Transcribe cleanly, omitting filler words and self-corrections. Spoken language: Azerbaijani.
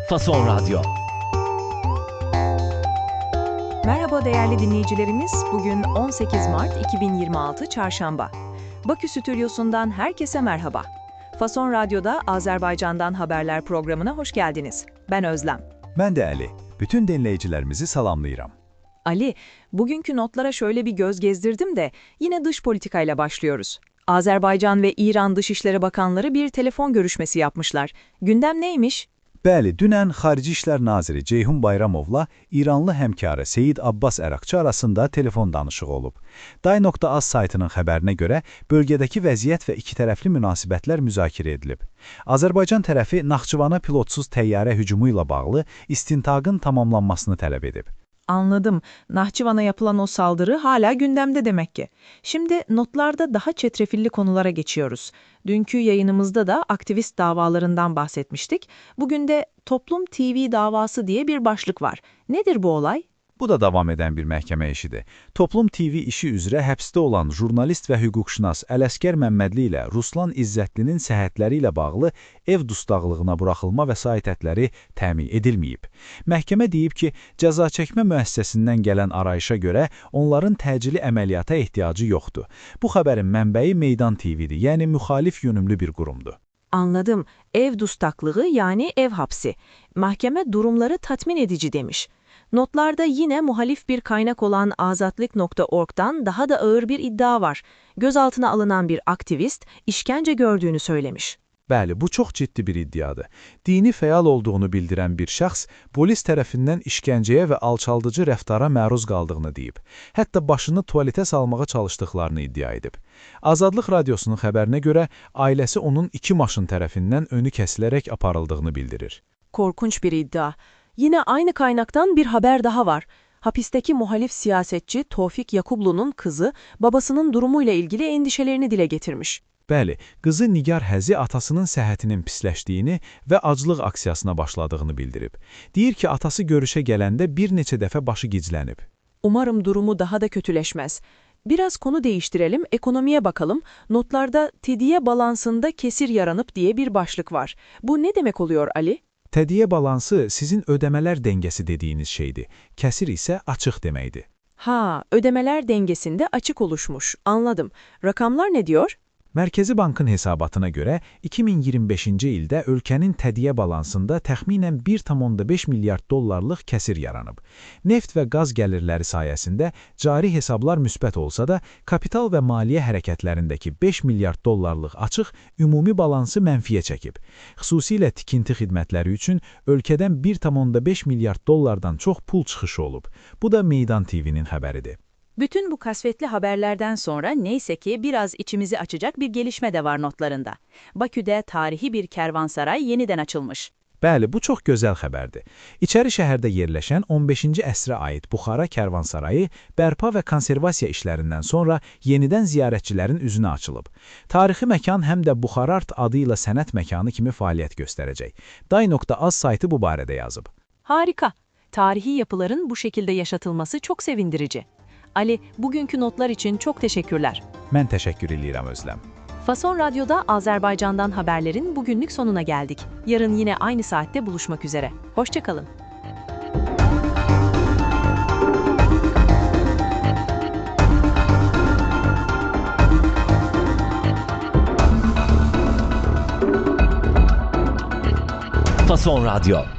Fason Radyo. Merhaba değerli dinleyicilerimiz. Bugün 18 Mart 2026 Çarşamba. Bakü Stüdyosu'ndan herkese merhaba. Fason Radyo'da Azerbaycan'dan haberler programına hoş geldiniz. Ben Özlem. Ben de Ali. Bütün dinleyicilerimizi salamlayıram. Ali, bugünkü notlara şöyle bir göz gezdirdim de yine dış politikayla başlıyoruz. Azerbaycan ve İran Dışişleri Bakanları bir telefon görüşmesi yapmışlar. Gündem neymiş? Bəli, dünən Xarici İşlər Naziri Ceyhun Bayramovla İranlı həmkarı Seyid Abbas Əraqçı arasında telefon danışığı olub. Day.az saytının xəbərinə görə bölgədəki vəziyyət və ikitərəfli münasibətlər müzakirə edilib. Azərbaycan tərəfi Naxçıvana pilotsuz təyyarə hücumu ilə bağlı istintaqın tamamlanmasını tələb edib. Anladım. Nahçıvan'a yapılan o saldırı hala gündemde demek ki. Şimdi notlarda daha çetrefilli konulara geçiyoruz. Dünkü yayınımızda da aktivist davalarından bahsetmiştik. Bugün de Toplum TV davası diye bir başlık var. Nedir bu olay? Bu da davam edən bir məhkəmə işidir. Toplum TV işi üzrə həbsdə olan jurnalist və hüquqşünas Ələsgər Məmmədli ilə Ruslan İzzətlinin səhhətləri ilə bağlı ev dustaqlığına buraxılma vəsaitləri təmin edilməyib. Məhkəmə deyib ki, cəzaçəkmə müəssisəsindən gələn arayışa görə onların təcili əməliyyata ehtiyacı yoxdur. Bu xəbərin mənbəyi Meydan TV-dir, yəni müxalif yönümlü bir qurumdur. Anladım. Ev dustaklığı yani ev hapsi. Mahkeme durumları tatmin edici demiş. Notlarda yine muhalif bir kaynak olan azatlık.org'dan daha da ağır bir iddia var. Gözaltına alınan bir aktivist işkence gördüğünü söylemiş. Bəli, bu çox ciddi bir iddiadır. Dini fəal olduğunu bildirən bir şəxs polis tərəfindən işgəncəyə və alçaldıcı rəftara məruz qaldığını deyib. Hətta başını tualetə salmağa çalışdıqlarını iddia edib. Azadlıq Radiosunun xəbərinə görə ailəsi onun 2 maşın tərəfindən önü kəsilərək aparıldığını bildirir. Korkunç bir iddia. Yine aynı kaynaktan bir haber daha var. Hapisteki muhalif siyasetçi Tofik Yakublu'nun kızı babasının durumuyla ilgili endişelerini dile getirmiş. Bəli, qızı Nigar Həzi atasının səhhətinin pisləşdiyini və aclıq aksiyasına başladığını bildirib. Deyir ki, atası görüşə gələndə bir neçə dəfə başı giclənib. Umarım durumu daha da kötüleşmez. Biraz konu değiştirelim, ekonomiye bakalım. Notlarda tediye balansında kesir yaranıp diye bir başlık var. Bu ne demek oluyor Ali? Tədiyyə balansı sizin ödəmələr dengesi dediğiniz şeydir. Kəsir isə açıq deməkdir. Ha, ödemeler dengesinde açık oluşmuş. Anladım. Rakamlar ne diyor? Mərkəzi Bankın hesabatına görə 2025-ci ildə ölkənin tədiyyə balansında təxminən 1,5 milyard dollarlıq kəsir yaranıb. Neft və qaz gəlirləri sayəsində cari hesablar müsbət olsa da, kapital və maliyyə hərəkətlərindəki 5 milyard dollarlıq açıq ümumi balansı mənfiyə çəkib. Xüsusilə tikinti xidmətləri üçün ölkədən 1,5 milyard dollardan çox pul çıxışı olub. Bu da Meydan TV-nin xəbəridir. Bütün bu kasvetli haberlerden sonra neyse ki biraz içimizi açacak bir gelişme de var notlarında. Bakü'de tarihi bir kervansaray yeniden açılmış. Bəli, bu çox gözəl xəbərdir. İçəri şəhərdə yerləşən 15-ci əsrə aid Buxara Kərvansarayı bərpa və konservasiya işlərindən sonra yenidən ziyarətçilərin üzünə açılıb. Tarixi məkan həm də Buxarart adı ilə sənət məkanı kimi fəaliyyət göstərəcək. Day.az saytı bu barədə yazıb. Harika. Tarihi yapıların bu şekilde yaşatılması çok sevindirici. Ali, bugünkü notlar için çok teşekkürler. Mən təşəkkür edirəm Özlem. Fason Radyo'da Azerbaycan'dan haberlerin bugünlük sonuna geldik. Yarın yine aynı saatte buluşmak üzere. Hoşça kalın. Fason Radyo.